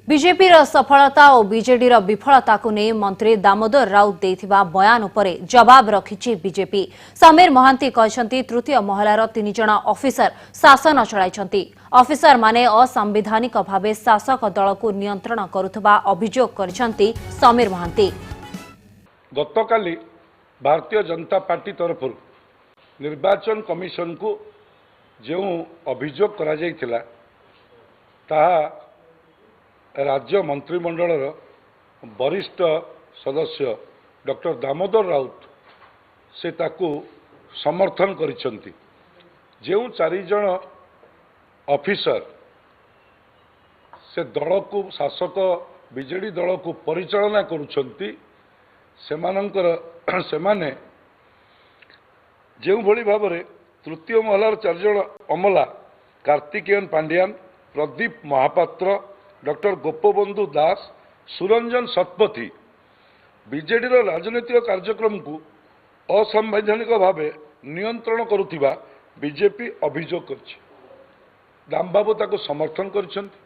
BJP सफलता और BJD विफलता को नहीं मंत्री दामोदर राउत देथिबा बयान उपरे जवाब रखिछि बीजेपी। समीर महांती कहछन्ती तृतीय महलार 3 जण ऑफिसर शासन चलाइछन्ती। ऑफिसर माने असंवैधानिक भावे शासक दल को नियंत्रण करुथबा अभियोग करछन्ती समीर महांती। गतकाली भारतीय जनता पार्टी तरफ निर्वाचन कमिशन को जो अभियोग करा जायतिला ताहा राज्य मंत्रिमंडल वरिष्ठ सदस्य डॉक्टर दामोदर राउत से ताकू समर्थन करिसेंती। जो 4 जण ऑफिसर से दल को शासक बीजेडी दल को परिचालना करुछंती सेमाने जो भली भाव में तृतीय महलार 4 जण अमला कार्तिकेयन पांड्यान, प्रदीप महापात्र, डॉक्टर गोपबंधु दास, सुरंजन शतपथी बीजेडी राजनीतिक कार्यक्रम को असंवैधानिक भाव नियंत्रण करुथिबा बीजेपी अभियोग करछि। दामबाबू ताको समर्थन करछन्ति।